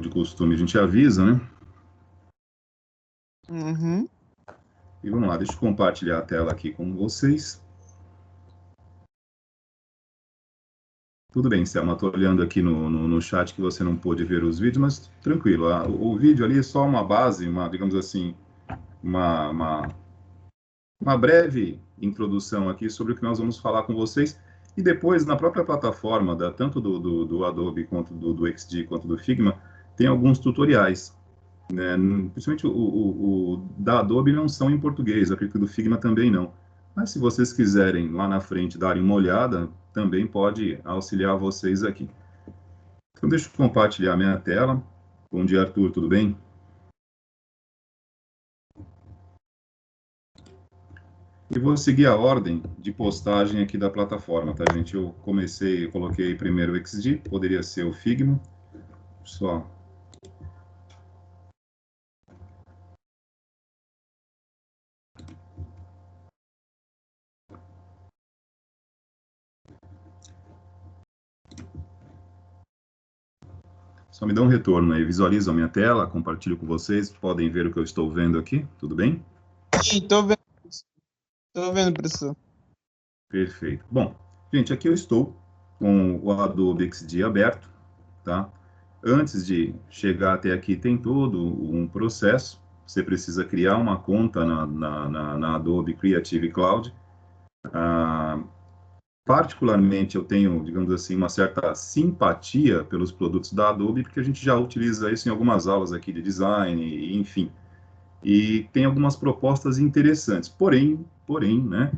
de costume, a gente avisa, né? Uhum. E vamos lá, deixa eu compartilhar a tela aqui com vocês. Tudo bem, Selma, estou olhando aqui no chat que você não pôde ver os vídeos, mas tranquilo, o vídeo ali é só uma base, digamos assim, uma breve introdução aqui sobre o que nós vamos falar com vocês, e depois, na própria plataforma, tanto do Adobe, quanto do XD, quanto do Figma, tem alguns tutoriais, né? Principalmente o da Adobe não são em português, acredito que do Figma também não. Mas se vocês quiserem lá na frente darem uma olhada, também pode auxiliar vocês aqui. Então deixa eu compartilhar minha tela. Bom dia, Arthur, tudo bem? E vou seguir a ordem de postagem aqui da plataforma, tá, gente? Eu coloquei primeiro o XD, poderia ser o Figma, só. Só me dá um retorno aí, visualizam a minha tela, compartilho com vocês, podem ver o que eu estou vendo aqui, tudo bem? Sim, estou vendo. Estou vendo, professor. Perfeito. Bom, gente, aqui eu estou com o Adobe XD aberto, tá? Antes de chegar até aqui, tem todo um processo. Você precisa criar uma conta na Adobe Creative Cloud. Particularmente, eu tenho, digamos assim, uma certa simpatia pelos produtos da Adobe, porque a gente já utiliza isso em algumas aulas aqui de design, e, enfim. E tem algumas propostas interessantes. Porém, né,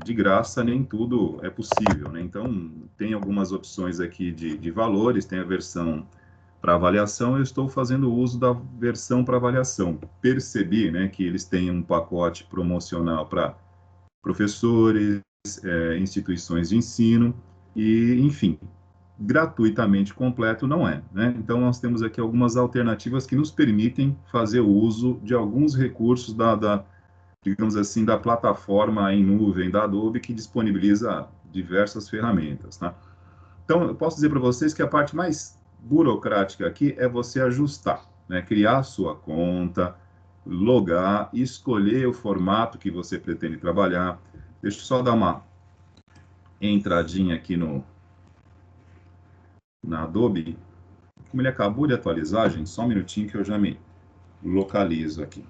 de graça nem tudo é possível, né? Então, tem algumas opções aqui de valores, tem a versão para avaliação, eu estou fazendo uso da versão para avaliação. Percebi, né, que eles têm um pacote promocional para professores, instituições de ensino, e, enfim, gratuitamente completo não é, né? Então, nós temos aqui algumas alternativas que nos permitem fazer o uso de alguns recursos digamos assim, da plataforma em nuvem da Adobe, que disponibiliza diversas ferramentas, tá? Então, eu posso dizer para vocês que a parte mais burocrática aqui é você ajustar, né? Criar a sua conta, logar, escolher o formato que você pretende trabalhar. Deixa eu só dar uma entradinha aqui na Adobe. Como ele acabou de atualizar, gente, só um minutinho que eu já me localizo aqui.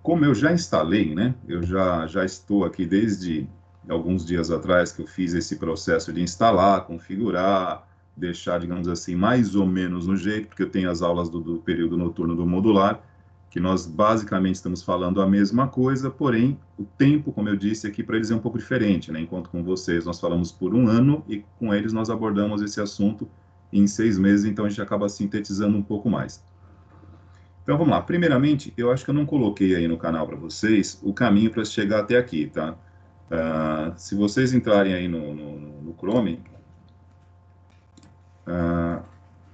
Como eu já instalei, né? Eu já estou aqui desde alguns dias atrás que eu fiz esse processo de instalar, configurar, deixar, digamos assim, mais ou menos no jeito, porque eu tenho as aulas do período noturno do modular, que nós basicamente estamos falando a mesma coisa, porém, o tempo, como eu disse aqui, para eles é um pouco diferente, né? Enquanto com vocês nós falamos por um ano e com eles nós abordamos esse assunto em 6 meses, então a gente acaba sintetizando um pouco mais. Então vamos lá. Primeiramente, eu acho que eu não coloquei aí no canal para vocês o caminho para chegar até aqui, tá? Se vocês entrarem aí no Chrome,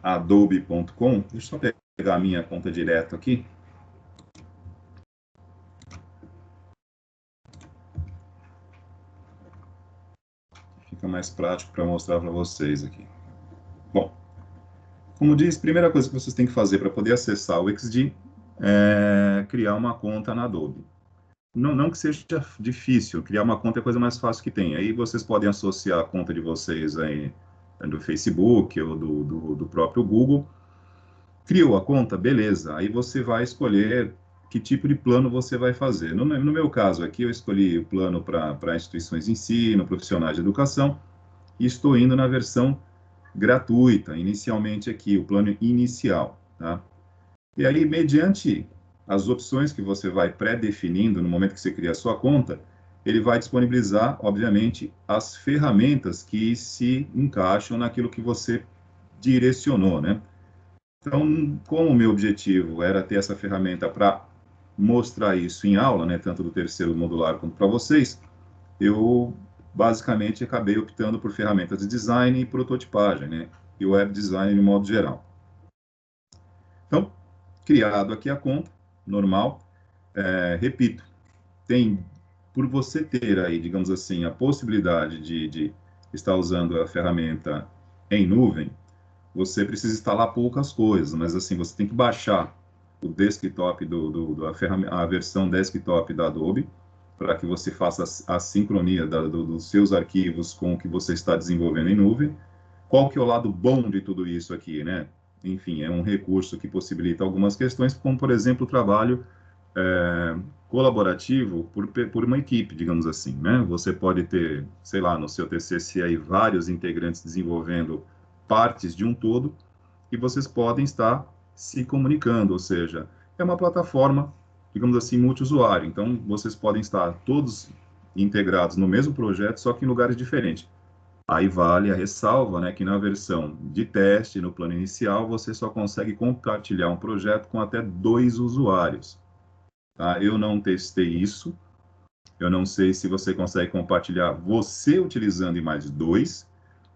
adobe.com, deixa eu só pegar a minha conta direto aqui. Fica mais prático para mostrar para vocês aqui. Bom, como diz, primeira coisa que vocês têm que fazer para poder acessar o XD é criar uma conta na Adobe. Não que seja difícil, criar uma conta é a coisa mais fácil que tem. Aí vocês podem associar a conta de vocês aí do Facebook ou do próprio Google. Criou a conta, beleza. Aí você vai escolher que tipo de plano você vai fazer. No meu caso aqui, eu escolhi o plano para instituições de ensino, profissionais de educação, e estou indo na versão gratuita, inicialmente aqui, o plano inicial, tá? E aí, mediante as opções que você vai pré-definindo no momento que você cria a sua conta, ele vai disponibilizar, obviamente, as ferramentas que se encaixam naquilo que você direcionou, né? Então, como o meu objetivo era ter essa ferramenta para mostrar isso em aula, né, tanto do terceiro modular quanto para vocês, eu basicamente acabei optando por ferramentas de design e prototipagem, né, e web design de modo geral. Então, criado aqui a conta, normal, repito, tem por você ter aí, digamos assim, a possibilidade de estar usando a ferramenta em nuvem, você precisa instalar poucas coisas, mas assim, você tem que baixar o desktop a versão desktop da Adobe, para que você faça a sincronia dos seus arquivos com o que você está desenvolvendo em nuvem. Qual que é o lado bom de tudo isso aqui, né? Enfim, é um recurso que possibilita algumas questões, como, por exemplo, o trabalho é, colaborativo por uma equipe, digamos assim, né? Você pode ter, sei lá, no seu TCC aí, vários integrantes desenvolvendo partes de um todo, e vocês podem estar se comunicando, ou seja, é uma plataforma, digamos assim, multiusuário. Então, vocês podem estar todos integrados no mesmo projeto, só que em lugares diferentes. Aí vale a ressalva, né, que na versão de teste, no plano inicial, você só consegue compartilhar um projeto com até 2 usuários. Tá? Eu não testei isso, eu não sei se você consegue compartilhar você utilizando e mais 2,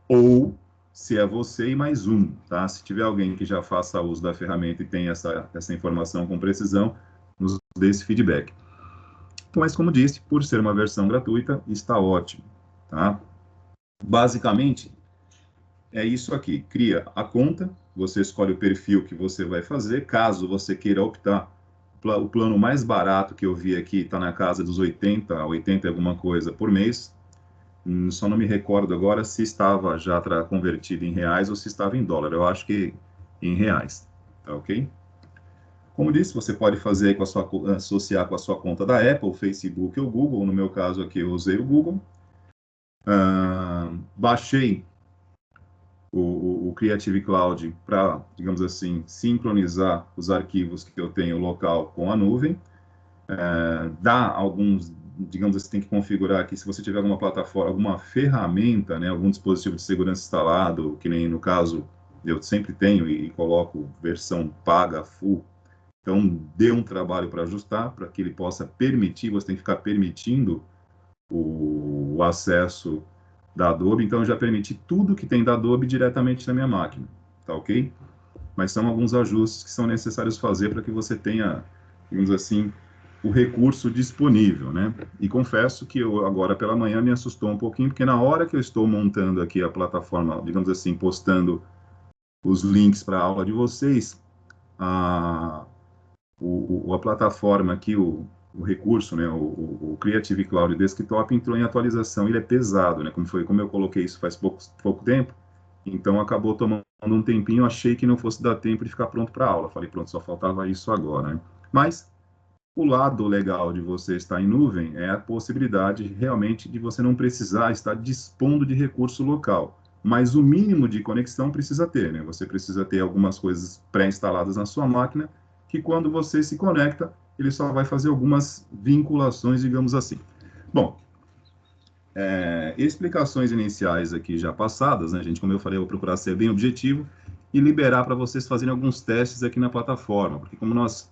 ou se é você e mais um, tá? Se tiver alguém que já faça uso da ferramenta e tem essa informação com precisão, nos dê esse feedback. Então, mas como disse, por ser uma versão gratuita, está ótimo, tá? Basicamente, é isso aqui. Cria a conta, você escolhe o perfil que você vai fazer, caso você queira optar, o plano mais barato que eu vi aqui está na casa dos 80 alguma coisa por mês. Só não me recordo agora se estava já convertido em reais ou se estava em dólar. Eu acho que em reais, tá ok? Como disse, você pode fazer aí associar com a sua conta da Apple, Facebook ou Google. No meu caso aqui, eu usei o Google. Baixei o Creative Cloud para, digamos assim, sincronizar os arquivos que eu tenho local com a nuvem. Dá alguns, digamos assim, tem que configurar aqui, se você tiver alguma plataforma, alguma ferramenta, né, algum dispositivo de segurança instalado, que nem no caso eu sempre tenho e coloco versão paga, full, então dê um trabalho para ajustar, para que ele possa permitir, você tem que ficar permitindo o acesso da Adobe, então eu já permiti tudo que tem da Adobe diretamente na minha máquina, tá ok? Mas são alguns ajustes que são necessários fazer para que você tenha, digamos assim, o recurso disponível, né? E confesso que eu agora pela manhã me assustou um pouquinho, porque na hora que eu estou montando aqui a plataforma, digamos assim, postando os links para a aula de vocês, a, a plataforma aqui, o recurso, né, o Creative Cloud Desktop entrou em atualização, ele é pesado, né, como eu coloquei isso faz pouco tempo, então acabou tomando um tempinho, achei que não fosse dar tempo de ficar pronto para a aula, falei, pronto, só faltava isso agora, né? Mas o lado legal de você estar em nuvem é a possibilidade realmente de você não precisar estar dispondo de recurso local, mas o mínimo de conexão precisa ter, né? Você precisa ter algumas coisas pré-instaladas na sua máquina, que quando você se conecta, ele só vai fazer algumas vinculações, digamos assim. Bom, explicações iniciais aqui já passadas, né, gente? Como eu falei, eu vou procurar ser bem objetivo e liberar para vocês fazerem alguns testes aqui na plataforma, porque como nós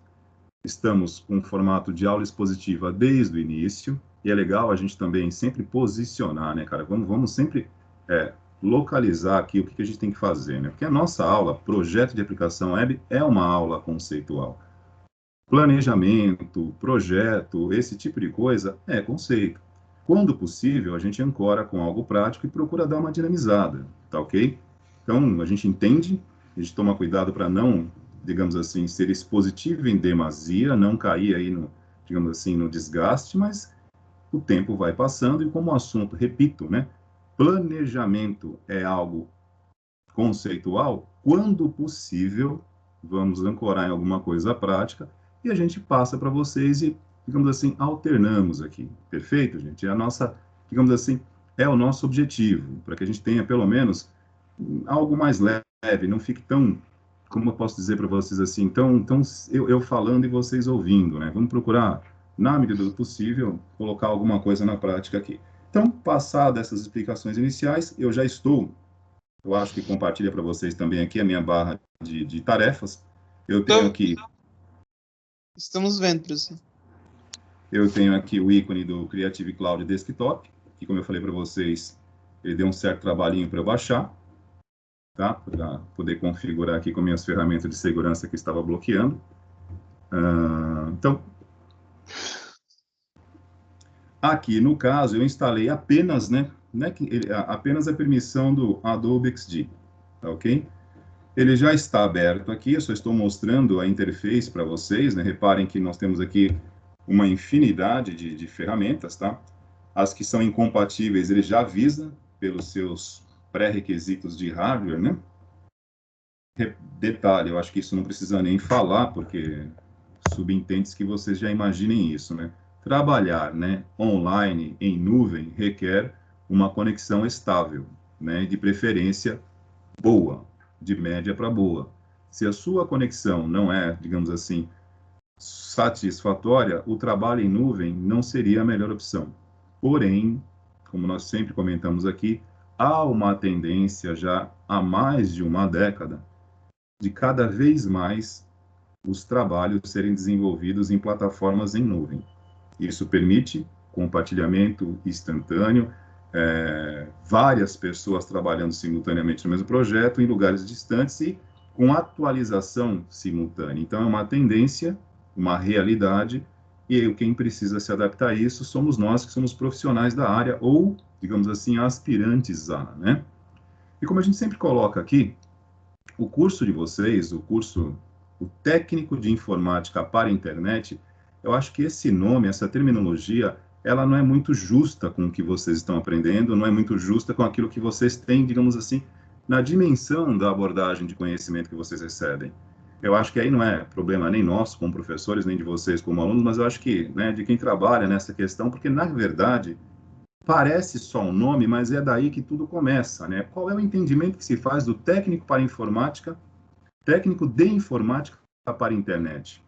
estamos com um formato de aula expositiva desde o início, e é legal a gente também sempre posicionar, né, cara? Vamos sempre localizar aqui o que a gente tem que fazer, né? Porque a nossa aula, projeto de aplicação web, é uma aula conceitual. Planejamento, projeto, esse tipo de coisa é conceito. Quando possível, a gente ancora com algo prático e procura dar uma dinamizada, tá ok? Então, a gente entende, a gente toma cuidado para não, digamos assim, ser expositivo em demasia, não cair aí no, digamos assim, no desgaste, mas o tempo vai passando e como o assunto, repito, né, planejamento é algo conceitual, quando possível, vamos ancorar em alguma coisa prática e a gente passa para vocês e, digamos assim, alternamos aqui. Perfeito, gente? É a nossa, digamos assim, é o nosso objetivo, para que a gente tenha pelo menos algo mais leve, não fique tão, como eu posso dizer para vocês assim, tão eu falando e vocês ouvindo, né? Vamos procurar, na medida do possível, colocar alguma coisa na prática aqui. Então, passado essas explicações iniciais, eu acho que compartilha para vocês também aqui a minha barra de tarefas. Eu tenho Então, aqui, estamos vendo, professor. eu tenho aqui o ícone do Creative Cloud Desktop, que como eu falei para vocês, ele deu um certo trabalhinho para eu baixar, tá? Para poder configurar aqui com minhas ferramentas de segurança que estava bloqueando. Então, Aqui, no caso, eu instalei apenas, apenas a permissão do Adobe XD, tá ok? Ele já está aberto aqui, eu só estou mostrando a interface para vocês, né? Reparem que nós temos aqui uma infinidade de ferramentas, tá? As que são incompatíveis, ele já avisa pelos seus pré-requisitos de hardware, né? Detalhe, eu acho que isso não precisa nem falar, porque subentende-se que vocês já imaginem isso, né? Trabalhar, né, online, em nuvem, requer uma conexão estável, né? De preferência boa, de média para boa. Se a sua conexão não é, digamos assim, satisfatória, o trabalho em nuvem não seria a melhor opção. Porém, como nós sempre comentamos aqui, há uma tendência já há mais de uma década de cada vez mais os trabalhos serem desenvolvidos em plataformas em nuvem. Isso permite compartilhamento instantâneo, várias pessoas trabalhando simultaneamente no mesmo projeto em lugares distantes e com atualização simultânea. Então, é uma tendência, uma realidade, e quem precisa se adaptar a isso somos nós, que somos profissionais da área ou, digamos assim, aspirantes a, né? E como a gente sempre coloca aqui, o curso de vocês, o técnico de informática para a internet, eu acho que esse nome, essa terminologia, ela não é muito justa com o que vocês estão aprendendo, não é muito justa com aquilo que vocês têm, digamos assim, na dimensão da abordagem de conhecimento que vocês recebem. Eu acho que aí não é problema nem nosso como professores, nem de vocês como alunos, mas eu acho que, né, de quem trabalha nessa questão, porque na verdade parece só um nome, mas é daí que tudo começa, né? Qual é o entendimento que se faz do técnico para a informática, técnico de informática para a internet?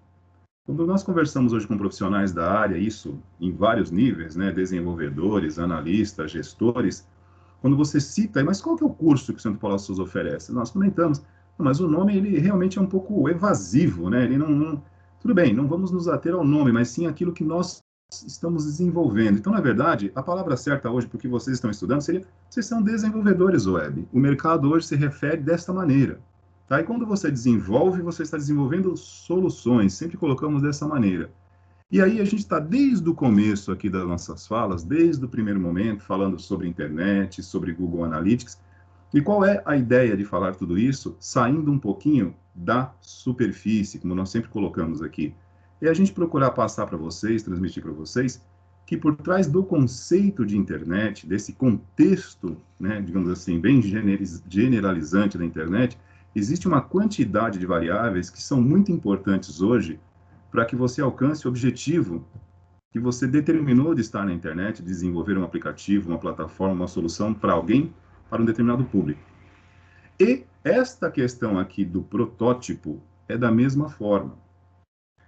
Quando nós conversamos hoje com profissionais da área, isso em vários níveis, né? Desenvolvedores, analistas, gestores, quando você cita, mas qual que é o curso que o Centro Paulo SUS oferece? Nós comentamos, mas o nome ele realmente é um pouco evasivo, né? Ele tudo bem, não vamos nos ater ao nome, mas sim aquilo que nós estamos desenvolvendo. Então, na verdade, a palavra certa hoje para o que vocês estão estudando seria, vocês são desenvolvedores web. O mercado hoje se refere desta maneira. Tá? E quando você desenvolve, você está desenvolvendo soluções, sempre colocamos dessa maneira. E aí a gente está desde o começo aqui das nossas falas, desde o primeiro momento, falando sobre internet, sobre Google Analytics. E qual é a ideia de falar tudo isso, saindo um pouquinho da superfície, como nós sempre colocamos aqui? É a gente procurar passar para vocês, transmitir para vocês, que por trás do conceito de internet, desse contexto, né, digamos assim, bem generalizante da internet, existe uma quantidade de variáveis que são muito importantes hoje para que você alcance o objetivo que você determinou de estar na internet, desenvolver um aplicativo, uma plataforma, uma solução para alguém, para um determinado público. E esta questão aqui do protótipo é da mesma forma.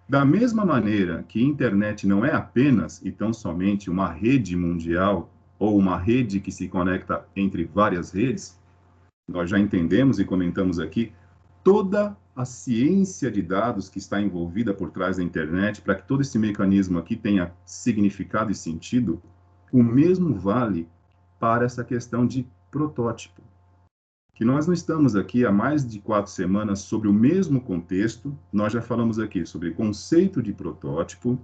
Da mesma maneira que internet não é apenas e tão somente uma rede mundial ou uma rede que se conecta entre várias redes, nós já entendemos e comentamos aqui toda a ciência de dados que está envolvida por trás da internet, para que todo esse mecanismo aqui tenha significado e sentido, o mesmo vale para essa questão de protótipo. Que nós não estamos aqui há mais de 4 semanas sobre o mesmo contexto, nós já falamos aqui sobre conceito de protótipo.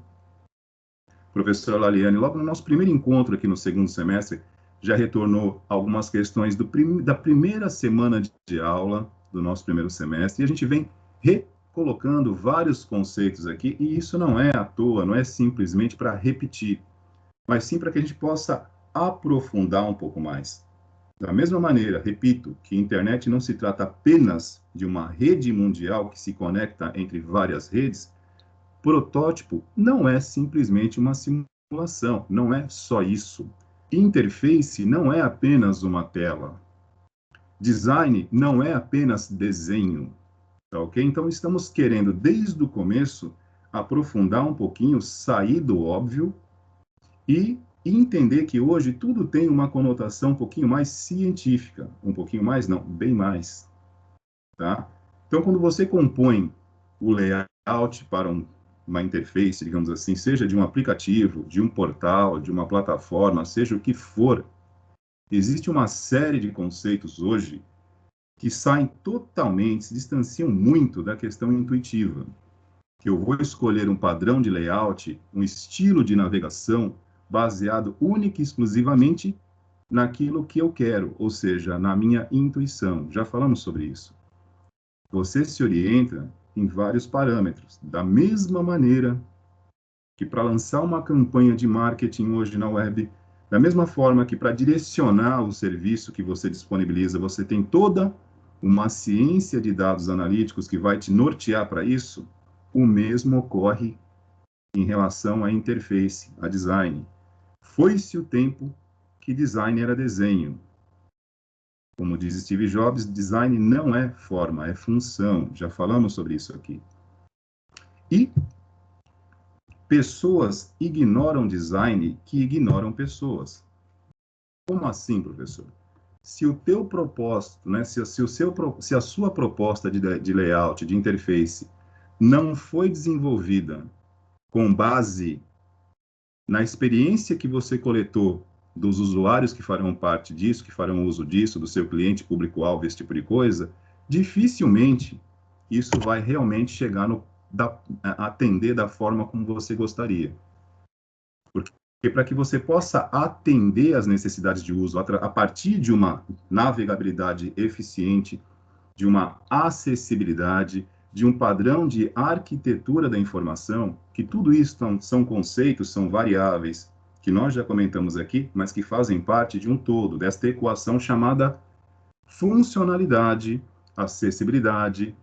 Professora Laliane, logo no nosso primeiro encontro aqui no segundo semestre, já retornou algumas questões da primeira semana de aula do nosso primeiro semestre, e a gente vem recolocando vários conceitos aqui, e isso não é à toa, não é simplesmente para repetir, mas sim para que a gente possa aprofundar um pouco mais. Da mesma maneira, repito, que internet não se trata apenas de uma rede mundial que se conecta entre várias redes, protótipo não é simplesmente uma simulação, não é só isso. Interface não é apenas uma tela. Design não é apenas desenho, tá ok? Então, estamos querendo, desde o começo, aprofundar um pouquinho, sair do óbvio e entender que hoje tudo tem uma conotação um pouquinho mais científica. Um pouquinho mais, não, bem mais, tá? Então, quando você compõe o layout para uma interface, digamos assim, seja de um aplicativo, de um portal, de uma plataforma, seja o que for, existe uma série de conceitos hoje que saem totalmente, se distanciam muito da questão intuitiva. Que eu vou escolher um padrão de layout, um estilo de navegação, baseado única e exclusivamente naquilo que eu quero, ou seja, na minha intuição. Já falamos sobre isso. Você se orienta em vários parâmetros, da mesma maneira que para lançar uma campanha de marketing hoje na web, da mesma forma que para direcionar o serviço que você disponibiliza, você tem toda uma ciência de dados analíticos que vai te nortear para isso, o mesmo ocorre em relação à interface, a design. Foi-se o tempo que design era desenho. Como diz Steve Jobs, design não é forma, é função. Já falamos sobre isso aqui. E pessoas ignoram design que ignoram pessoas. Como assim, professor? Se o teu propósito, né, se a sua proposta de layout, de interface, não foi desenvolvida com base na experiência que você coletou dos usuários que farão parte disso, que farão uso disso, do seu cliente, público-alvo, esse tipo de coisa, dificilmente isso vai realmente chegar atender da forma como você gostaria. Porque para que você possa atender às necessidades de uso a partir de uma navegabilidade eficiente, de uma acessibilidade, de um padrão de arquitetura da informação, que tudo isso são conceitos, são variáveis, que nós já comentamos aqui, mas que fazem parte de um todo, desta equação chamada funcionalidade, acessibilidade,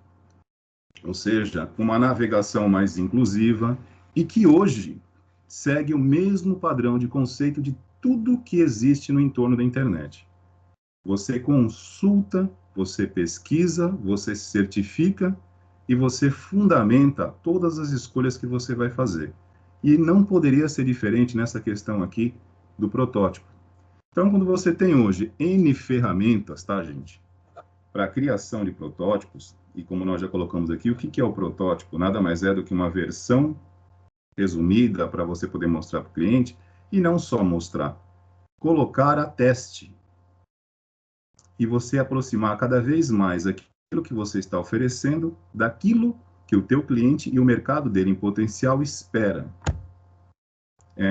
ou seja, uma navegação mais inclusiva, e que hoje segue o mesmo padrão de conceito de tudo que existe no entorno da internet. Você consulta, você pesquisa, você se certifica e você fundamenta todas as escolhas que você vai fazer. E não poderia ser diferente nessa questão aqui do protótipo. Então, quando você tem hoje N ferramentas, tá, gente? Para a criação de protótipos, e como nós já colocamos aqui, o que é o protótipo? Nada mais é do que uma versão resumida para você poder mostrar para o cliente, e não só mostrar, colocar a teste. E você aproximar cada vez mais aquilo que você está oferecendo daquilo que o teu cliente e o mercado dele em potencial espera.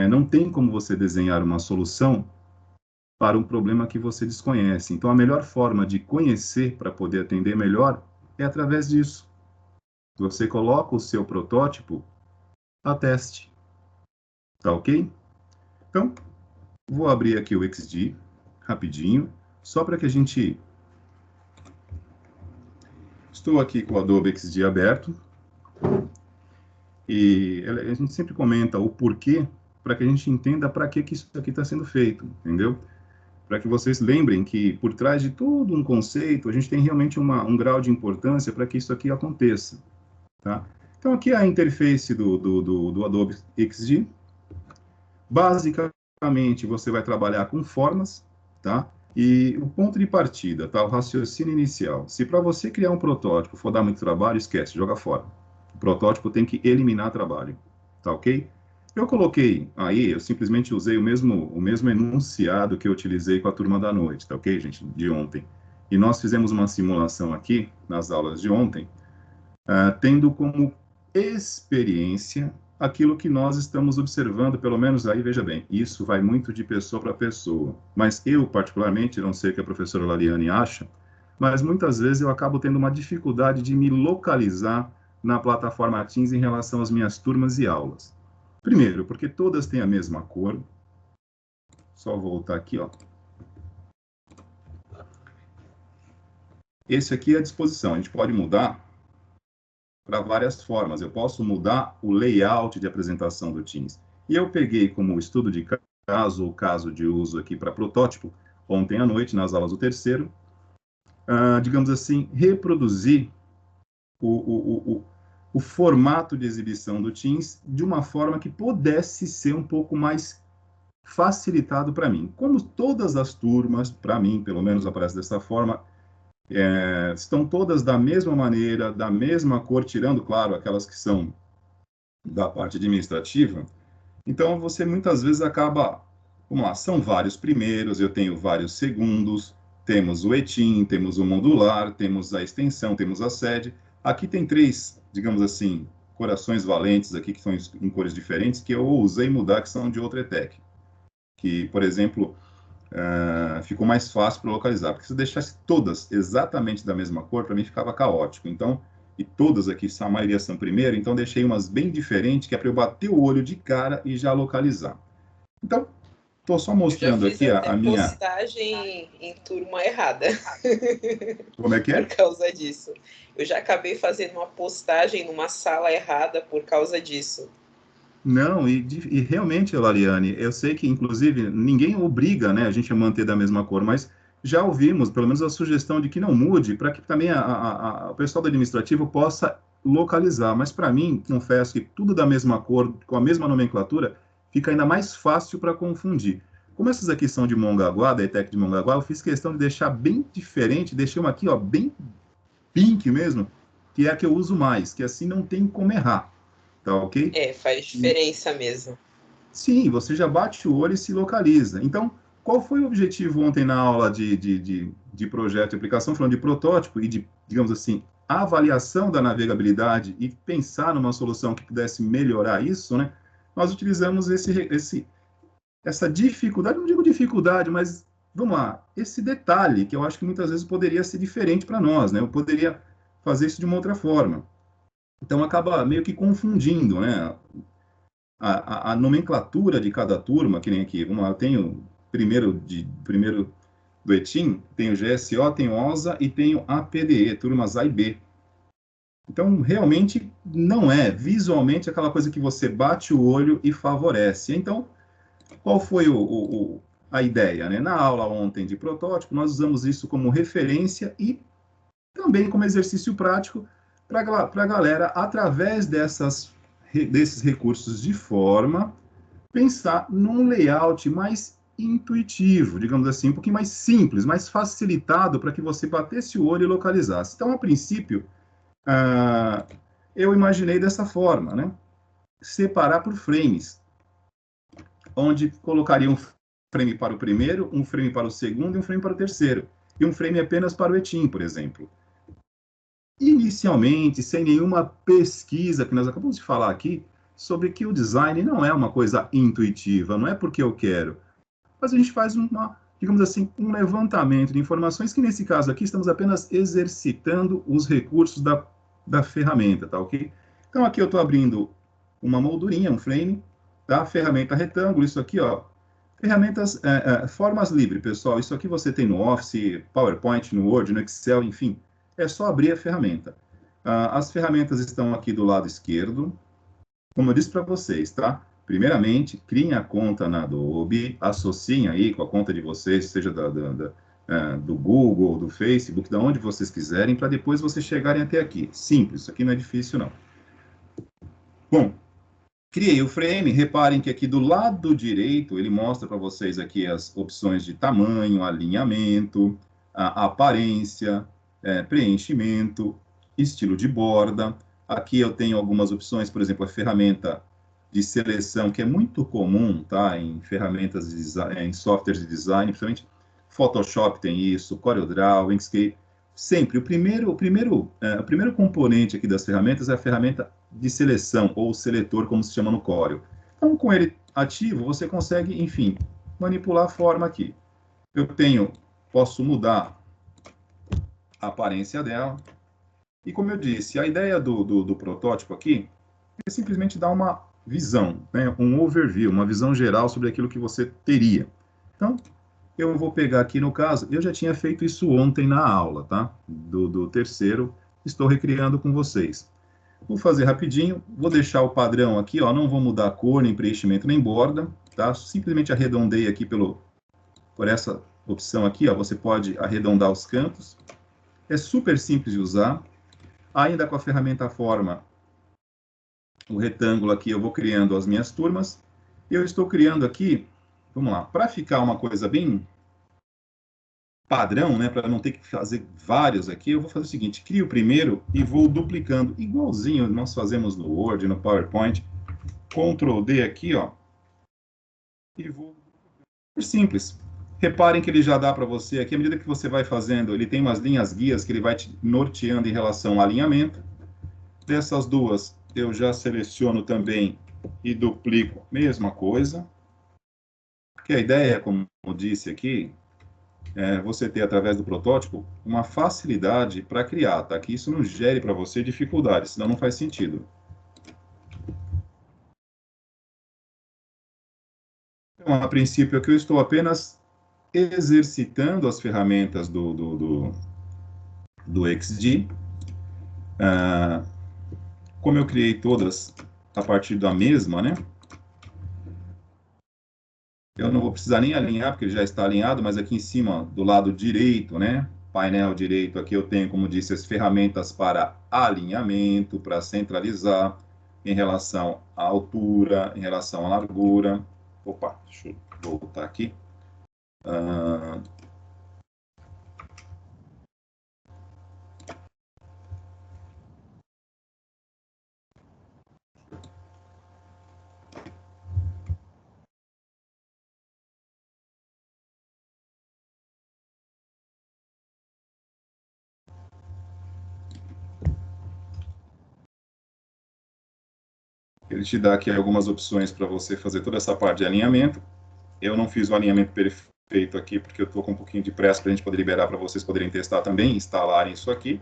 Não tem como você desenhar uma solução para um problema que você desconhece. Então, a melhor forma de conhecer para poder atender melhor é através disso. Você coloca o seu protótipo a teste. Tá ok? Então, vou abrir aqui o XD rapidinho, só para que a gente... Estou aqui com o Adobe XD aberto. E a gente sempre comenta o porquê, para que a gente entenda para que isso aqui está sendo feito, entendeu? Para que vocês lembrem que por trás de todo um conceito, a gente tem realmente um grau de importância para que isso aqui aconteça, tá? Então, aqui é a interface do Adobe XD. Basicamente, você vai trabalhar com formas, tá? E o ponto de partida, tá? O raciocínio inicial. Se para você criar um protótipo for dar muito trabalho, esquece, joga fora. O protótipo tem que eliminar trabalho, tá ok? Eu coloquei aí, eu simplesmente usei o mesmo enunciado que eu utilizei com a turma da noite, tá ok, gente? De ontem. E nós fizemos uma simulação aqui, nas aulas de ontem, tendo como experiência aquilo que nós estamos observando, pelo menos aí, veja bem, isso vai muito de pessoa para pessoa. Mas eu, particularmente, não sei o que a professora Laliane acha, mas muitas vezes eu acabo tendo uma dificuldade de me localizar na plataforma Teams em relação às minhas turmas e aulas. Primeiro, porque todas têm a mesma cor. Só voltar aqui, ó. Esse aqui é a disposição. A gente pode mudar para várias formas. Eu posso mudar o layout de apresentação do Teams. E eu peguei como estudo de caso ou caso de uso aqui para protótipo, ontem à noite, nas aulas do terceiro, digamos assim, reproduzir o formato de exibição do Teams de uma forma que pudesse ser um pouco mais facilitado para mim. Como todas as turmas, para mim, pelo menos aparece dessa forma, estão todas da mesma maneira, da mesma cor, tirando, claro, aquelas que são da parte administrativa. Então, você muitas vezes acaba... Vamos lá, são vários primeiros, eu tenho vários segundos, temos o ETIM, temos o modular, temos a extensão, temos a sede. Aqui tem três, digamos assim, corações valentes aqui, que estão em cores diferentes, que eu ousei mudar, que são de outra ETEC. que, por exemplo, ficou mais fácil para localizar, porque se eu deixasse todas exatamente da mesma cor, para mim ficava caótico. Então, e todas aqui, a maioria são primeiro, então deixei umas bem diferentes, que é para eu bater o olho de cara e já localizar. Então, estou só Eu já mostrando fiz aqui até a minha... postagem em turma errada. Como é que Por é? causa disso. Eu já acabei fazendo uma postagem numa sala errada por causa disso. Não, e realmente, Lariane, eu sei que, inclusive, ninguém obriga, né, a gente a manter da mesma cor, mas já ouvimos, pelo menos, a sugestão de que não mude, para que também o pessoal do administrativo possa localizar. Mas, para mim, confesso que tudo da mesma cor, com a mesma nomenclatura, fica ainda mais fácil para confundir. Como essas aqui são de Mongaguá, da ETEC de Mongaguá, eu fiz questão de deixar bem diferente, deixei uma aqui, ó, bem pink mesmo, que é a que eu uso mais, que assim não tem como errar, tá ok? Faz diferença mesmo. Sim, você já bate o olho e se localiza. Então, qual foi o objetivo ontem na aula de projeto e aplicação, falando de protótipo e de, digamos assim, avaliação da navegabilidade e pensar numa solução que pudesse melhorar isso, né? Nós utilizamos essa dificuldade, não digo dificuldade, mas vamos lá, esse detalhe que eu acho que muitas vezes poderia ser diferente para nós, né? Eu poderia fazer isso de uma outra forma. Então, acaba meio que confundindo, né? A nomenclatura de cada turma, que nem aqui, eu tenho primeiro do ETIM, tenho GSO, tenho OSA e tenho APDE, turmas A e B. Então, realmente, não é visualmente aquela coisa que você bate o olho e favorece. Então, qual foi a ideia? Né? Na aula ontem de protótipo, nós usamos isso como referência e também como exercício prático para a galera, através desses recursos de forma, pensar num layout mais intuitivo, digamos assim, um pouquinho mais simples, mais facilitado para que você batesse o olho e localizasse. Então, a princípio, eu imaginei dessa forma, né? Separar por frames, onde colocaria um frame para o primeiro, um frame para o segundo e um frame para o terceiro, e um frame apenas para o ETIM, por exemplo. Inicialmente, sem nenhuma pesquisa que nós acabamos de falar aqui, sobre que o design não é uma coisa intuitiva, não é porque eu quero, mas a gente faz digamos assim, um levantamento de informações que, nesse caso aqui, estamos apenas exercitando os recursos da ferramenta, tá ok? Então, aqui eu estou abrindo uma moldurinha, um frame, tá? Ferramenta retângulo, isso aqui, ó, ferramentas, formas livres, pessoal, isso aqui você tem no Office, PowerPoint, no Word, no Excel, enfim, é só abrir a ferramenta. As ferramentas estão aqui do lado esquerdo, como eu disse para vocês, tá? Primeiramente, criem a conta na Adobe, associem aí com a conta de vocês, seja do Google, do Facebook, da onde vocês quiserem, para depois vocês chegarem até aqui. Simples, isso aqui não é difícil, não. Bom, criei o frame, reparem que aqui do lado direito, ele mostra para vocês aqui as opções de tamanho, alinhamento, a aparência, preenchimento, estilo de borda. Aqui eu tenho algumas opções, por exemplo, a ferramenta de seleção, que é muito comum, tá, em ferramentas em softwares de design, principalmente Photoshop tem isso, CorelDRAW, Inkscape. Sempre, o primeiro componente aqui das ferramentas é a ferramenta de seleção, ou seletor, como se chama no Corel. Então, com ele ativo, você consegue, enfim, manipular a forma aqui. Posso mudar a aparência dela. E como eu disse, a ideia do protótipo aqui é simplesmente dar uma visão, né, um overview, uma visão geral sobre aquilo que você teria. Então, eu vou pegar aqui no caso, eu já tinha feito isso ontem na aula, tá? Do terceiro, estou recriando com vocês. Vou fazer rapidinho, vou deixar o padrão aqui, ó, não vou mudar a cor, nem preenchimento, nem borda, tá? Simplesmente arredondei aqui por essa opção aqui, ó, você pode arredondar os cantos. É super simples de usar. Ainda com a ferramenta forma, o retângulo aqui, eu vou criando as minhas turmas. Eu estou criando aqui, vamos lá, para ficar uma coisa bem padrão, né, para não ter que fazer vários aqui, eu vou fazer o seguinte, crio o primeiro e vou duplicando, igualzinho nós fazemos no Word, no PowerPoint, Ctrl D aqui, ó, e vou... Simples. Reparem que ele já dá para você aqui, à medida que você vai fazendo, ele tem umas linhas guias que ele vai te norteando em relação ao alinhamento. Dessas duas, eu já seleciono também e duplico, mesma coisa. Porque a ideia, como eu disse aqui, é você ter, através do protótipo, uma facilidade para criar, tá? Que isso não gere para você dificuldades, senão não faz sentido. Então, a princípio, aqui eu estou apenas exercitando as ferramentas do XD. Como eu criei todas a partir da mesma, né? Eu não vou precisar nem alinhar, porque ele já está alinhado, mas aqui em cima, do lado direito, né? Painel direito, aqui eu tenho, como disse, as ferramentas para alinhamento, para centralizar, em relação à altura, em relação à largura. Opa, deixa eu voltar aqui. Ele te dá aqui algumas opções para você fazer toda essa parte de alinhamento. Eu não fiz o alinhamento perfeito aqui, porque eu estou com um pouquinho de pressa para a gente poder liberar para vocês poderem testar também, instalarem isso aqui.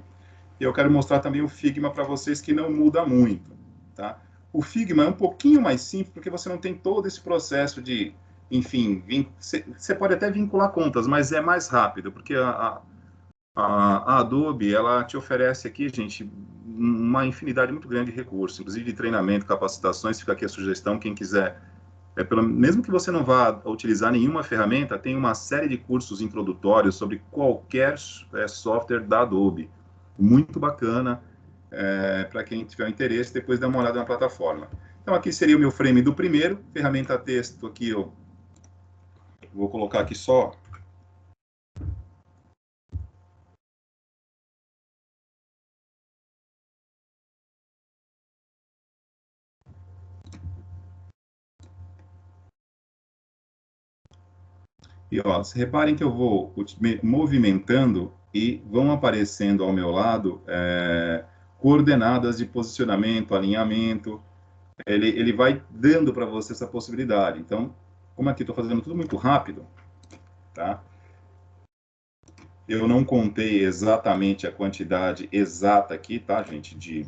E eu quero mostrar também o Figma para vocês, que não muda muito, tá? O Figma é um pouquinho mais simples, porque você não tem todo esse processo de, enfim, você pode até vincular contas, mas é mais rápido, porque a Adobe, ela te oferece aqui, gente, uma infinidade muito grande de recursos, inclusive de treinamento, capacitações. Fica aqui a sugestão, quem quiser, mesmo que você não vá utilizar nenhuma ferramenta, tem uma série de cursos introdutórios sobre qualquer software da Adobe. Muito bacana, para quem tiver interesse, depois dá uma olhada na plataforma. Então, aqui seria o meu frame do primeiro, ferramenta texto aqui, eu vou colocar aqui só. E ó, reparem que eu vou movimentando e vão aparecendo ao meu lado coordenadas de posicionamento, alinhamento. Ele vai dando para você essa possibilidade. Então, como aqui estou fazendo tudo muito rápido, tá? Eu não contei exatamente a quantidade exata aqui, tá, gente,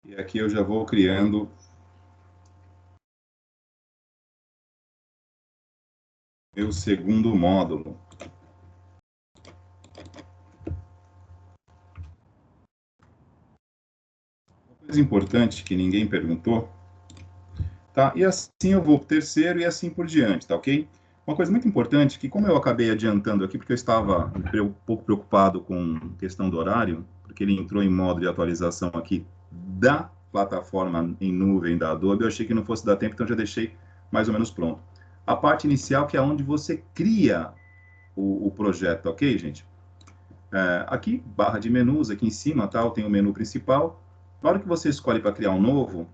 E aqui eu já vou criando meu segundo módulo. Uma coisa importante que ninguém perguntou, tá? E assim eu vou para o terceiro e assim por diante, tá ok? Uma coisa muito importante, que como eu acabei adiantando aqui, porque eu estava um pouco preocupado com a questão do horário, porque ele entrou em modo de atualização aqui da plataforma em nuvem da Adobe, eu achei que não fosse dar tempo, então já deixei mais ou menos pronto. A parte inicial, que é onde você cria o projeto, ok, gente? Aqui, barra de menus, aqui em cima, tá? Tem o menu principal. Na hora que você escolhe para criar um novo,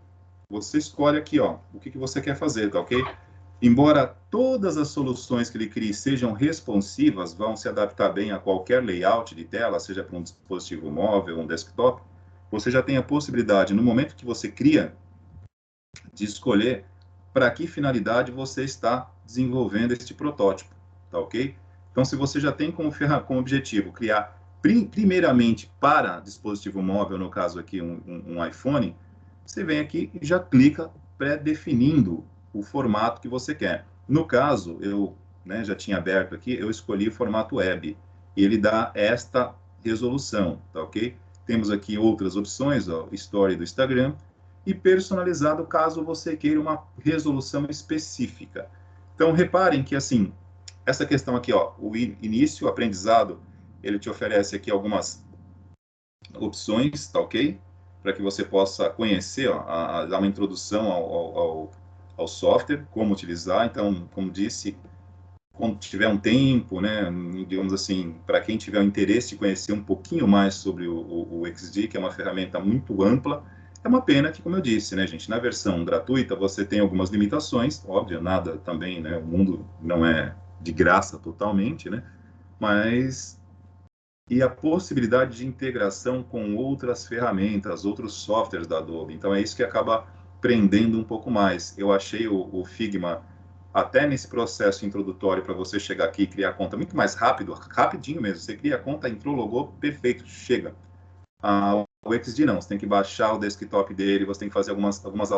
você escolhe aqui, ó, o que você quer fazer, tá ok? Embora todas as soluções que ele crie sejam responsivas, vão se adaptar bem a qualquer layout de tela, seja para um dispositivo móvel, um desktop, você já tem a possibilidade, no momento que você cria, de escolher para que finalidade você está desenvolvendo este protótipo, tá ok? Então, se você já tem como objetivo criar primeiramente para dispositivo móvel, no caso aqui um iPhone, você vem aqui e já clica pré-definindo o formato que você quer. No caso, eu já tinha aberto aqui, eu escolhi o formato web, e ele dá esta resolução, tá ok? Temos aqui outras opções, ó, Story do Instagram, e personalizado caso você queira uma resolução específica. Então, reparem que, assim, essa questão aqui, ó, o início, o aprendizado, ele te oferece aqui algumas opções, tá ok? Para que você possa conhecer, ó, dar uma introdução ao software, como utilizar. Então, como disse, quando tiver um tempo, né, digamos assim, para quem tiver o interesse de conhecer um pouquinho mais sobre o XD, que é uma ferramenta muito ampla, é uma pena que, como eu disse, né, gente, na versão gratuita você tem algumas limitações, óbvio, nada também, né, o mundo não é de graça totalmente, né, mas e a possibilidade de integração com outras ferramentas, outros softwares da Adobe. Então, é isso que acaba prendendo um pouco mais. Eu achei o Figma, até nesse processo introdutório para você chegar aqui e criar conta, muito mais rápido, rapidinho mesmo. Você cria a conta, entrou, logou, perfeito, chega. O XD não, você tem que baixar o desktop dele, você tem que fazer algumas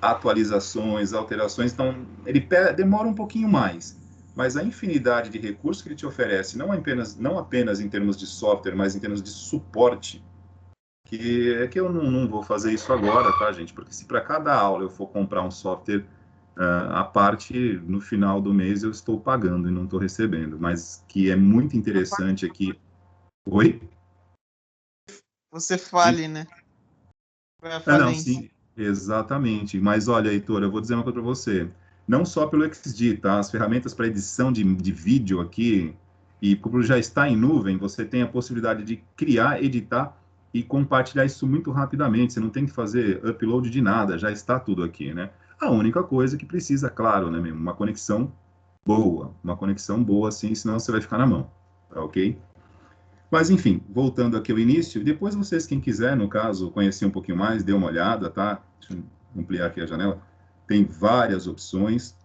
atualizações, alterações, então ele demora um pouquinho mais. Mas a infinidade de recursos que ele te oferece, não apenas em termos de software, mas em termos de suporte, que é que eu não vou fazer isso agora, tá, gente? Porque se para cada aula eu for comprar um software à parte, no final do mês eu estou pagando e não estou recebendo. Mas que é muito interessante aqui. Oi? Você fale, né? Vai à Não, falência. sim, exatamente. Mas olha, Heitor, eu vou dizer uma coisa para você. Não só pelo XD, tá? As ferramentas para edição de vídeo aqui, e como já está em nuvem, você tem a possibilidade de criar, editar e compartilhar isso muito rapidamente. Você não tem que fazer upload de nada, já está tudo aqui, né? A única coisa que precisa, claro, né, uma conexão boa, assim, senão você vai ficar na mão, tá ok? Mas, enfim, voltando aqui ao início, depois vocês, quem quiser, no caso, conhecer um pouquinho mais, dê uma olhada, tá? Deixa eu ampliar aqui a janela. Tem várias opções.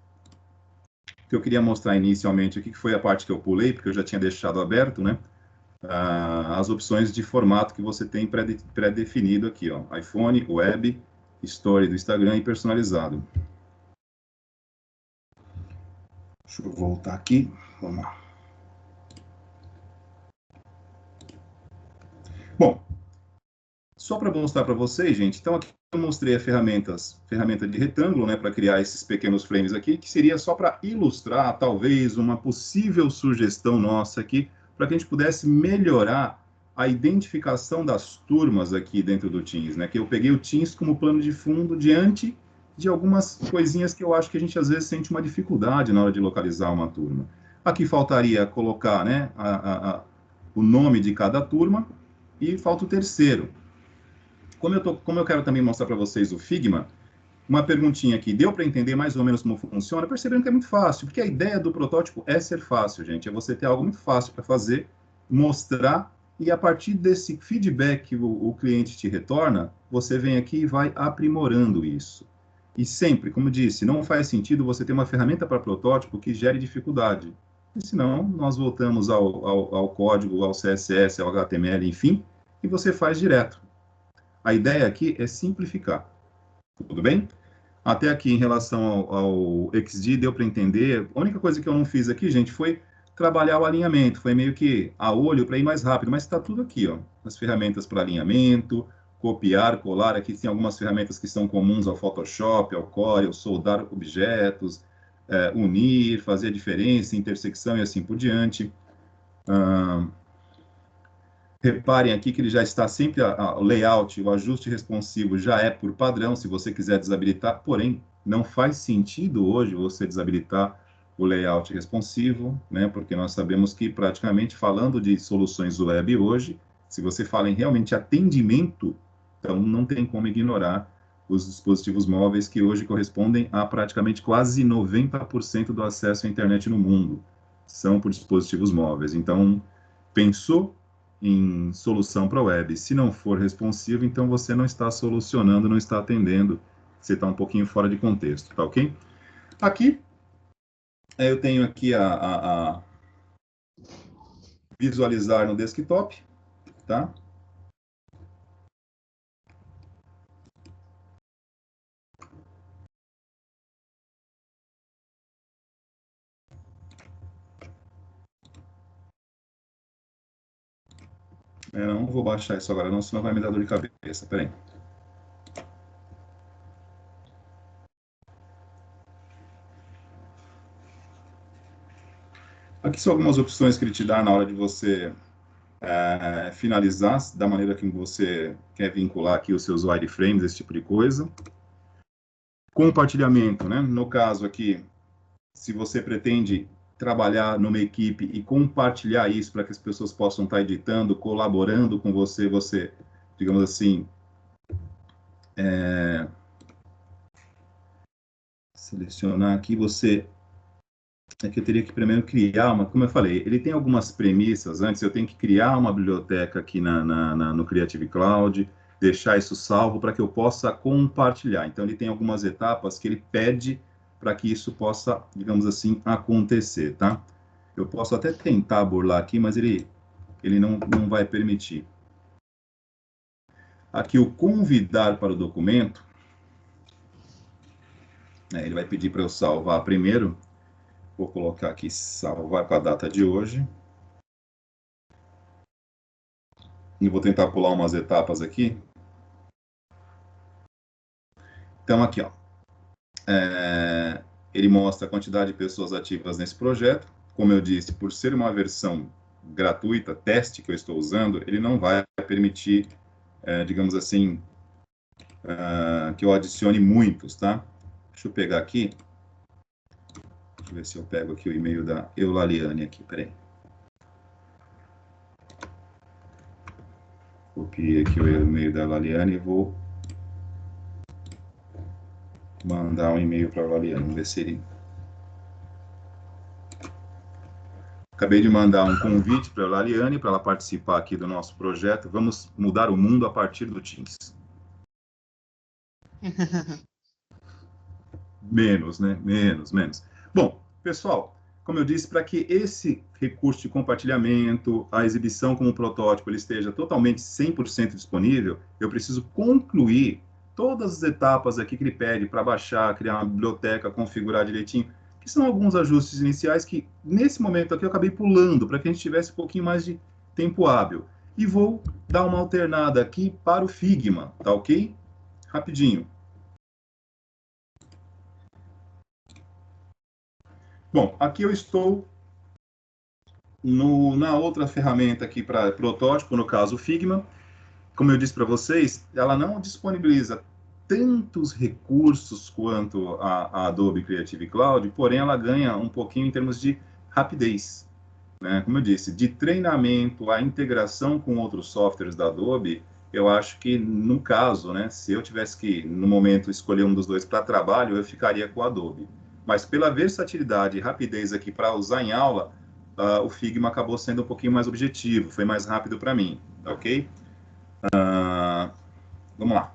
O que eu queria mostrar inicialmente aqui, que foi a parte que eu pulei, porque eu já tinha deixado aberto, né? As opções de formato que você tem pré-definido aqui, ó. iPhone, web, story do Instagram e personalizado. Deixa eu voltar aqui. Vamos lá. Bom, só para mostrar para vocês, gente, então aqui eu mostrei a ferramenta de retângulo, né, para criar esses pequenos frames aqui, que seria só para ilustrar, talvez, uma possível sugestão nossa aqui, para que a gente pudesse melhorar a identificação das turmas aqui dentro do Teams, né, que eu peguei o Teams como plano de fundo diante de algumas coisinhas que eu acho que a gente às vezes sente uma dificuldade na hora de localizar uma turma. Aqui faltaria colocar, né, o nome de cada turma e falta o terceiro. Como eu quero também mostrar para vocês o Figma, uma perguntinha aqui, deu para entender mais ou menos como funciona? Percebendo que é muito fácil, porque a ideia do protótipo é ser fácil, gente, é você ter algo muito fácil para fazer, mostrar, e a partir desse feedback que o cliente te retorna, você vem aqui e vai aprimorando isso. E sempre, como disse, não faz sentido você ter uma ferramenta para protótipo que gere dificuldade. E senão, nós voltamos ao código, ao CSS, ao HTML, enfim, e você faz direto. A ideia aqui é simplificar. Tudo bem? Até aqui, em relação ao XD, deu para entender. A única coisa que eu não fiz aqui, gente, foi trabalhar o alinhamento. Foi meio que a olho para ir mais rápido, mas está tudo aqui, ó. As ferramentas para alinhamento, copiar, colar. Aqui tem algumas ferramentas que são comuns ao Photoshop, ao Corel, soldar objetos, unir, fazer a diferença, intersecção e assim por diante. Reparem aqui que ele já está sempre, o layout, o ajuste responsivo já é por padrão, se você quiser desabilitar, porém, não faz sentido hoje você desabilitar o layout responsivo, né, porque nós sabemos que praticamente falando de soluções web hoje, se você fala em realmente atendimento, então não tem como ignorar os dispositivos móveis que hoje correspondem a praticamente quase 90% do acesso à internet no mundo, são por dispositivos móveis. Então, pensou em solução para a web. Se não for responsivo, então você não está solucionando, não está atendendo. Você está um pouquinho fora de contexto, tá ok? Aqui, eu tenho aqui a visualizar no desktop, tá? Eu não vou baixar isso agora, não, senão vai me dar dor de cabeça. Peraí. Aqui são algumas opções que ele te dá na hora de você finalizar, da maneira que você quer vincular aqui os seus wireframes, esse tipo de coisa. Compartilhamento, né? No caso aqui, se você pretende trabalhar numa equipe e compartilhar isso para que as pessoas possam estar editando, colaborando com você, digamos assim, selecionar aqui, você é que eu teria que primeiro criar uma, como eu falei, ele tem algumas premissas antes, eu tenho que criar uma biblioteca aqui no Creative Cloud, deixar isso salvo para que eu possa compartilhar. Então, ele tem algumas etapas que ele pede para que isso possa, digamos assim, acontecer, tá? Eu posso até tentar burlar aqui, mas ele não vai permitir. Aqui, o convidar para o documento, né, ele vai pedir para eu salvar primeiro. Vou colocar aqui, salvar com a data de hoje. E vou tentar pular umas etapas aqui. Então, aqui, ó. Ele mostra a quantidade de pessoas ativas nesse projeto. Como eu disse, por ser uma versão gratuita, teste que eu estou usando, ele não vai permitir, digamos assim, que eu adicione muitos, tá? Deixa eu pegar aqui. Deixa eu ver se eu pego aqui o e-mail da Eulaliane aqui, peraí. Copiei aqui o e-mail da Eulaliane e vou mandar um e-mail para a Eulaliane. Vamos ver se ele... Acabei de mandar um convite para a Eulaliane para ela participar aqui do nosso projeto. Vamos mudar o mundo a partir do Teams. Menos, né? Menos. Bom, pessoal, como eu disse, para que esse recurso de compartilhamento, a exibição como protótipo, ele esteja totalmente 100% disponível, eu preciso concluir todas as etapas aqui que ele pede para baixar, criar uma biblioteca, configurar direitinho, que são alguns ajustes iniciais que, nesse momento aqui, eu acabei pulando, para que a gente tivesse um pouquinho mais de tempo hábil. E vou dar uma alternada aqui para o Figma, tá ok? Rapidinho. Bom, aqui eu estou na outra ferramenta aqui para protótipo, no caso o Figma. Como eu disse para vocês, ela não disponibiliza tantos recursos quanto a Adobe Creative Cloud, porém ela ganha um pouquinho em termos de rapidez, né? Como eu disse, de treinamento à integração com outros softwares da Adobe, eu acho que, no caso, né, se eu tivesse que, no momento, escolher um dos dois para trabalho, eu ficaria com o Adobe. Mas pela versatilidade e rapidez aqui para usar em aula, o Figma acabou sendo um pouquinho mais objetivo, foi mais rápido para mim, tá ok? Vamos lá.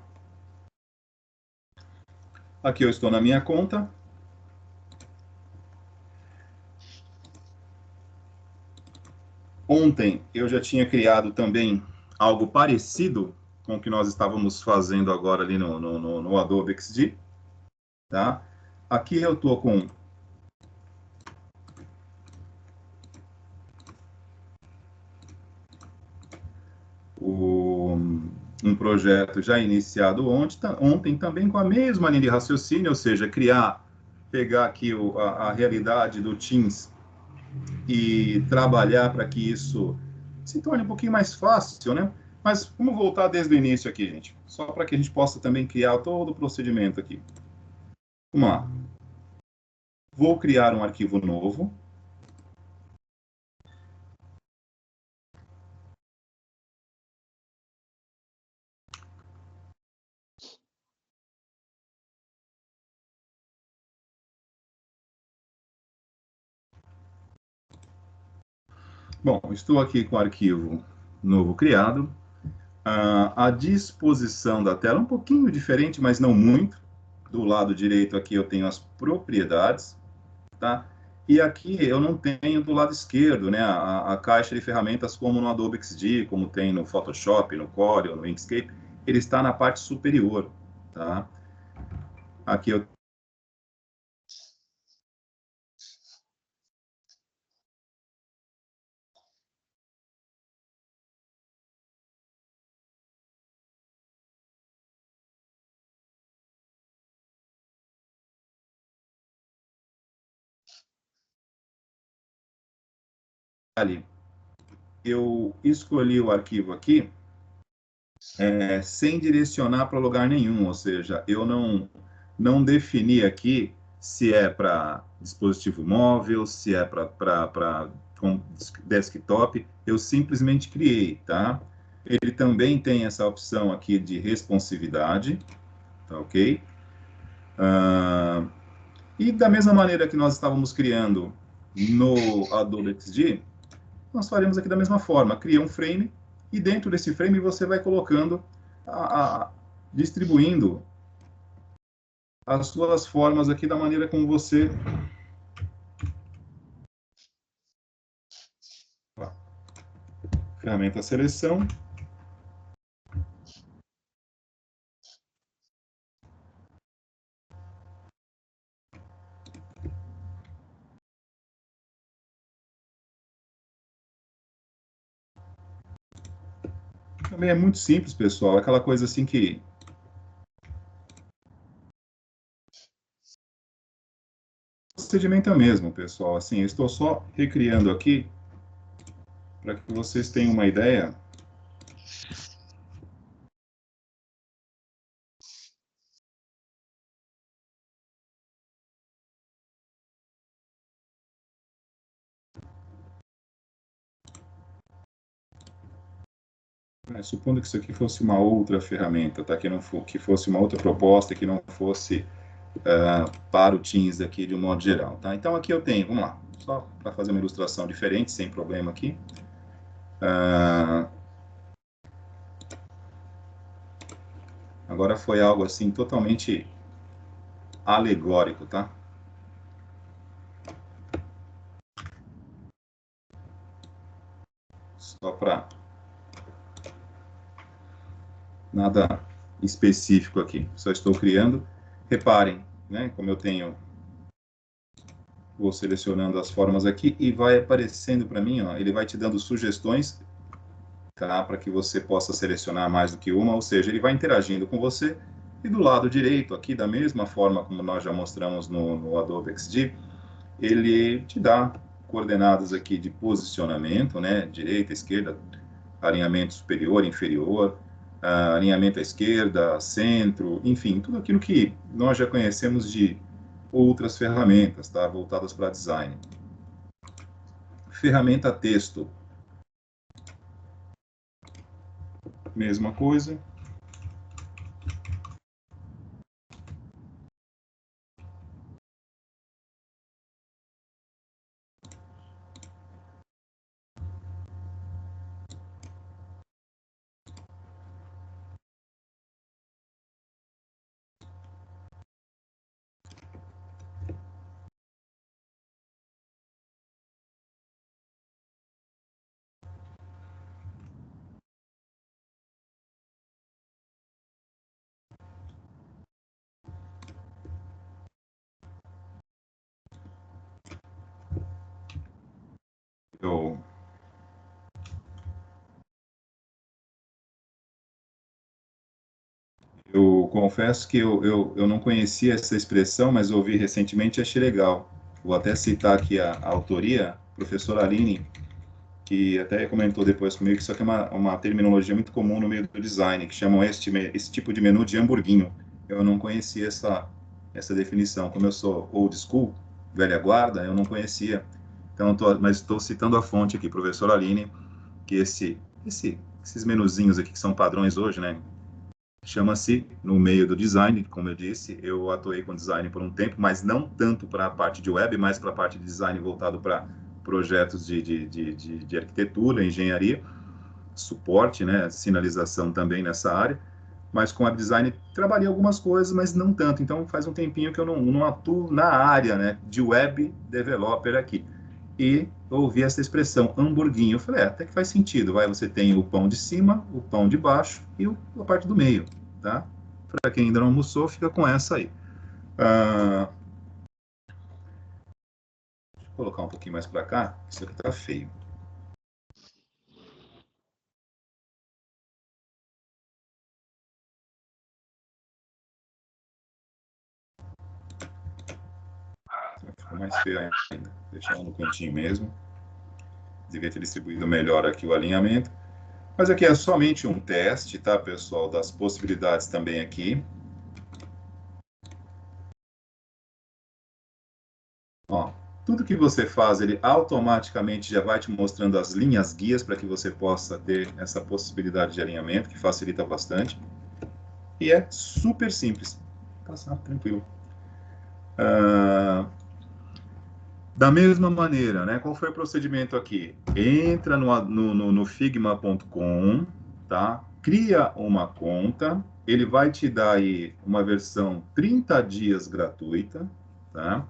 Aqui eu estou na minha conta. Ontem eu já tinha criado também algo parecido com o que nós estávamos fazendo agora ali no Adobe XD, tá? Aqui eu estou com um projeto já iniciado ontem também com a mesma linha de raciocínio, ou seja, pegar aqui a realidade do Teams e trabalhar para que isso se torne um pouquinho mais fácil, né? Mas vamos voltar desde o início aqui, gente, só para que a gente possa também criar todo o procedimento aqui. Vamos lá. Vou criar um arquivo novo. Bom, estou aqui com o arquivo novo criado. A disposição da tela é um pouquinho diferente, mas não muito. Do lado direito aqui eu tenho as propriedades, tá? E aqui eu não tenho do lado esquerdo, né, a caixa de ferramentas como no Adobe XD, como tem no Photoshop, no Corel, no Inkscape, ele está na parte superior, tá? Aqui eu ali, eu escolhi o arquivo aqui sem direcionar para lugar nenhum, ou seja, eu não defini aqui se é para dispositivo móvel, se é para desktop, eu simplesmente criei, tá? Ele também tem essa opção aqui de responsividade, tá ok? E da mesma maneira que nós estávamos criando no Adobe XD, nós faremos aqui da mesma forma. Cria um frame e dentro desse frame você vai colocando, distribuindo as suas formas aqui da maneira como você... Ferramenta seleção. Também é muito simples, pessoal. Aquela coisa assim que... procedimento mesmo, pessoal. Assim, eu estou só recriando aqui para que vocês tenham uma ideia. Supondo que isso aqui fosse uma outra ferramenta, tá? Que fosse uma outra proposta, que não fosse para o Teams aqui de um modo geral, tá? Então aqui eu tenho, vamos lá, só para fazer uma ilustração diferente, sem problema aqui. Agora foi algo assim totalmente alegórico, tá? Só para nada específico aqui, só estou criando. Reparem, né, como eu tenho, vou selecionando as formas aqui e vai aparecendo para mim, ó, ele vai te dando sugestões, tá, para que você possa selecionar mais do que uma, ou seja, ele vai interagindo com você. E do lado direito, aqui, da mesma forma como nós já mostramos no Adobe XD, ele te dá coordenadas aqui de posicionamento, né, direita, esquerda, alinhamento superior, inferior, alinhamento à esquerda, centro, enfim, tudo aquilo que nós já conhecemos de outras ferramentas, tá, voltadas para design. Ferramenta texto, mesma coisa. Eu confesso que eu não conhecia essa expressão, mas ouvi recentemente e achei legal. Vou até citar aqui a autoria, professora Aline, que até comentou depois comigo que isso aqui é uma terminologia muito comum no meio do design, que chamam esse tipo de menu de hamburguinho. Eu não conhecia essa definição. Como eu sou old school, velha guarda, eu não conhecia. Então, mas estou citando a fonte aqui, professora Aline, que esses menuzinhos aqui que são padrões hoje, né? Chama-se no meio do design, como eu disse, eu atuei com design por um tempo, mas não tanto para a parte de web, mas para a parte de design voltado para projetos de arquitetura, engenharia, suporte, né, sinalização também nessa área, mas com web design trabalhei algumas coisas, mas não tanto, então faz um tempinho que eu não atuo na área, né, de web developer aqui. E ouvi essa expressão, hamburguinho. Eu falei, até que faz sentido. Vai, você tem o pão de cima, o pão de baixo e a parte do meio, tá? Para quem ainda não almoçou, fica com essa aí. Deixa eu colocar um pouquinho mais para cá. Isso aqui tá feio. Ficou mais feio ainda. Deixar no cantinho mesmo. Devia ter distribuído melhor aqui o alinhamento. Mas aqui é somente um teste, tá, pessoal, das possibilidades também aqui. Ó, tudo que você faz, ele automaticamente já vai te mostrando as linhas guias para que você possa ter essa possibilidade de alinhamento, que facilita bastante. E é super simples. Passar tranquilo. Da mesma maneira, né? Qual foi o procedimento aqui? Entra no figma.com, tá? Cria uma conta, ele vai te dar aí uma versão 30 dias gratuita, tá?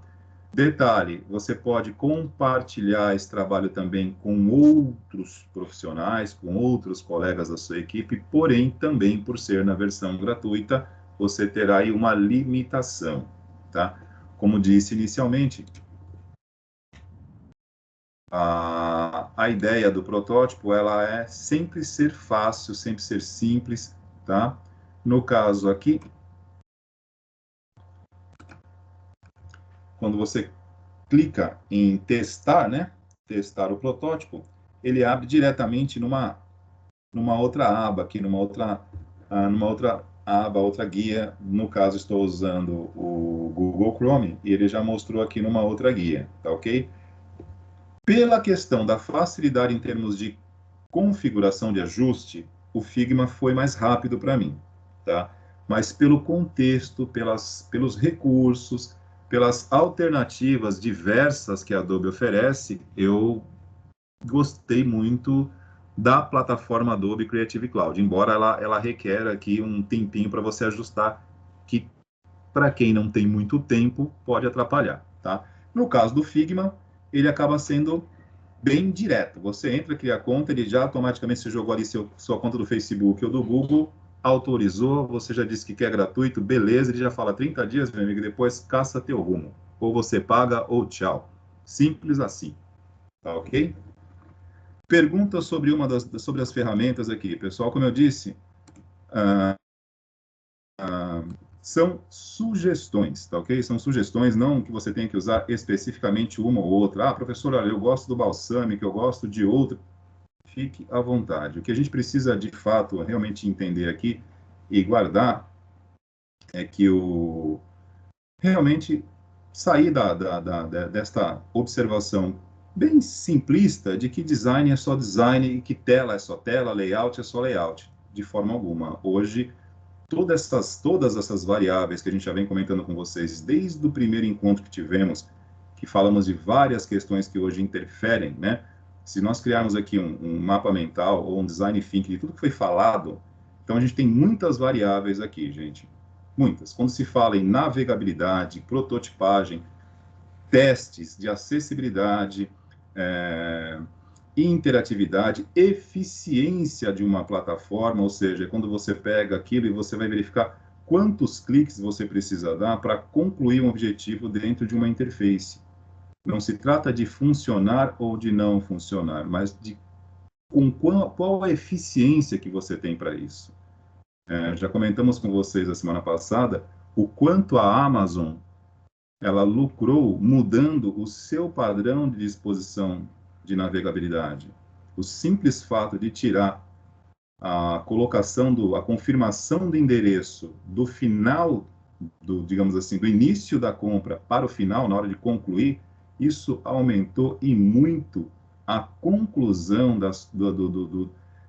Detalhe, você pode compartilhar esse trabalho também com outros profissionais, com outros colegas da sua equipe, porém, também por ser na versão gratuita, você terá aí uma limitação, tá? Como disse inicialmente, a ideia do protótipo, ela é sempre ser fácil, sempre ser simples, tá? No caso aqui, quando você clica em testar, né? Testar o protótipo, ele abre diretamente numa outra aba aqui, numa outra aba, outra guia. No caso, estou usando o Google Chrome e ele já mostrou aqui numa outra guia, tá ok? Pela questão da facilidade em termos de configuração de ajuste, o Figma foi mais rápido para mim, tá? Mas pelo contexto, pelos recursos, pelas alternativas diversas que a Adobe oferece, eu gostei muito da plataforma Adobe Creative Cloud, embora ela requer aqui um tempinho para você ajustar, que para quem não tem muito tempo, pode atrapalhar, tá? No caso do Figma, ele acaba sendo bem direto. Você entra, cria a conta, ele já automaticamente se jogou ali sua conta do Facebook ou do Google, autorizou, você já disse que quer gratuito, beleza, ele já fala 30 dias, meu amigo, depois caça teu rumo. Ou você paga ou tchau. Simples assim, tá ok? Pergunta sobre as ferramentas aqui. Pessoal, como eu disse, são sugestões, tá ok? São sugestões, não que você tenha que usar especificamente uma ou outra. Ah, professor, olha, eu gosto do Balsamic, eu gosto de outro. Fique à vontade. O que a gente precisa, de fato, realmente entender aqui e guardar é que realmente sair desta observação bem simplista de que design é só design e que tela é só tela, layout é só layout, de forma alguma. Hoje, todas essas variáveis que a gente já vem comentando com vocês desde o primeiro encontro que tivemos, que falamos de várias questões que hoje interferem, né? Se nós criarmos aqui um mapa mental ou um design thinking de tudo que foi falado, então a gente tem muitas variáveis aqui, gente. Muitas. Quando se fala em navegabilidade, prototipagem, testes de acessibilidade, interatividade, eficiência de uma plataforma, ou seja, quando você pega aquilo e você vai verificar quantos cliques você precisa dar para concluir um objetivo dentro de uma interface. Não se trata de funcionar ou de não funcionar, mas de qual a eficiência que você tem para isso. Já comentamos com vocês a semana passada o quanto a Amazon ela lucrou mudando o seu padrão de disposição de navegabilidade. O simples fato de tirar a colocação a confirmação do endereço do final digamos assim, do início da compra para o final, na hora de concluir, isso aumentou e muito a conclusão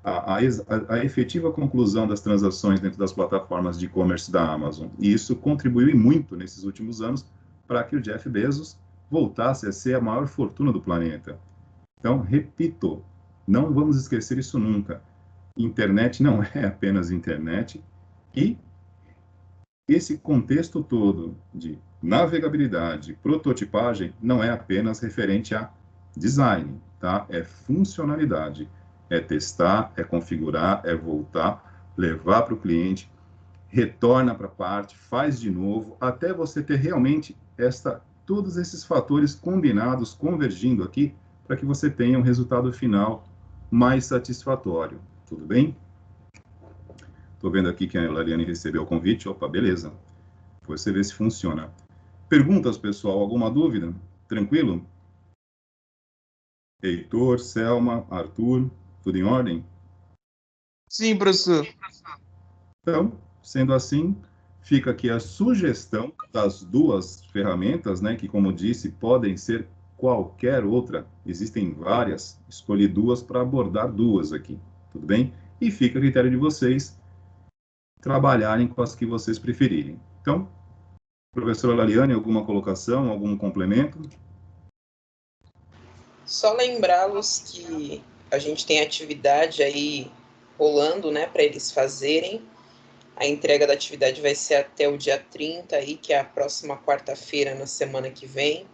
a efetiva conclusão das transações dentro das plataformas de e-commerce da Amazon. E isso contribuiu e muito nesses últimos anos para que o Jeff Bezos voltasse a ser a maior fortuna do planeta. Então, repito, não vamos esquecer isso nunca. Internet não é apenas internet e esse contexto todo de navegabilidade, prototipagem, não é apenas referente a design, tá? É funcionalidade, é testar, é configurar, é voltar, levar para o cliente, retorna para a parte, faz de novo, até você ter realmente todos esses fatores combinados, convergindo aqui, para que você tenha um resultado final mais satisfatório. Tudo bem? Estou vendo aqui que a Lariane recebeu o convite. Opa, beleza. Depois você vê se funciona. Perguntas, pessoal? Alguma dúvida? Tranquilo? Heitor, Selma, Arthur, tudo em ordem? Sim, professor. Então, sendo assim, fica aqui a sugestão das duas ferramentas, né, que, como disse, podem ser qualquer outra. Existem várias. Escolhi duas para abordar duas aqui. Tudo bem? E fica a critério de vocês trabalharem com as que vocês preferirem. Então, professora Lariane, alguma colocação, algum complemento? Só lembrá-los que a gente tem atividade aí rolando, né, para eles fazerem. A entrega da atividade vai ser até o dia 30 aí, que é a próxima quarta-feira na semana que vem.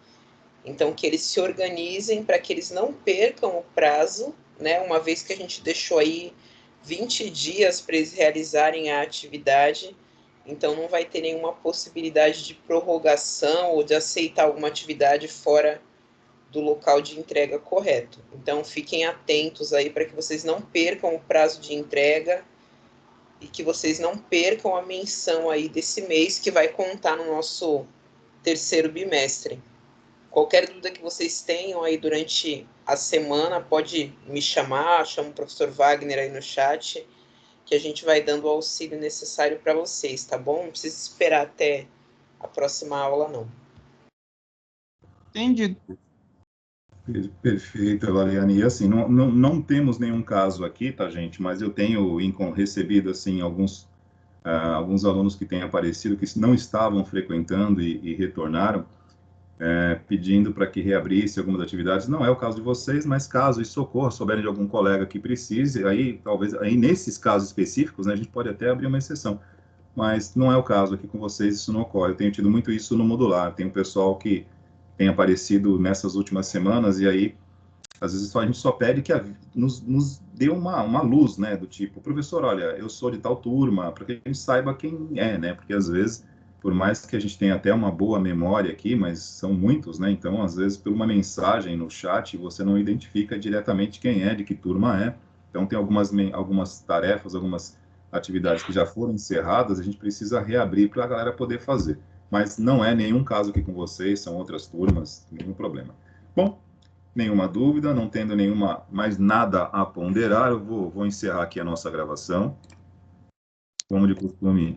Então, que eles se organizem para que eles não percam o prazo, né? Uma vez que a gente deixou aí 20 dias para eles realizarem a atividade, então não vai ter nenhuma possibilidade de prorrogação ou de aceitar alguma atividade fora do local de entrega correto. Então, fiquem atentos aí para que vocês não percam o prazo de entrega e que vocês não percam a menção aí desse mês que vai contar no nosso terceiro bimestre. Qualquer dúvida que vocês tenham aí durante a semana, pode me chamar, chama o professor Wagner aí no chat, que a gente vai dando o auxílio necessário para vocês, tá bom? Não precisa esperar até a próxima aula, não. Entendido. Perfeito, Valeriane. E assim, não temos nenhum caso aqui, tá, gente? Mas eu tenho recebido, assim, alguns alunos que têm aparecido, que não estavam frequentando e retornaram, pedindo para que reabrisse algumas atividades. Não é o caso de vocês, mas caso isso ocorra, souberem de algum colega que precise, aí talvez, aí nesses casos específicos, né, a gente pode até abrir uma exceção. Mas não é o caso aqui com vocês, isso não ocorre. Eu tenho tido muito isso no modular. Tem um pessoal que tem aparecido nessas últimas semanas e aí às vezes a gente só pede que nos dê uma luz, né, do tipo, professor, olha, eu sou de tal turma, para que a gente saiba quem é, né, porque às vezes, por mais que a gente tenha até uma boa memória aqui, mas são muitos, né, então às vezes por uma mensagem no chat você não identifica diretamente quem é, de que turma é, então tem algumas tarefas, algumas atividades que já foram encerradas, a gente precisa reabrir para a galera poder fazer, mas não é nenhum caso aqui com vocês, são outras turmas, nenhum problema. Bom, nenhuma dúvida, não tendo mais nada a ponderar, eu vou encerrar aqui a nossa gravação. Como de costume,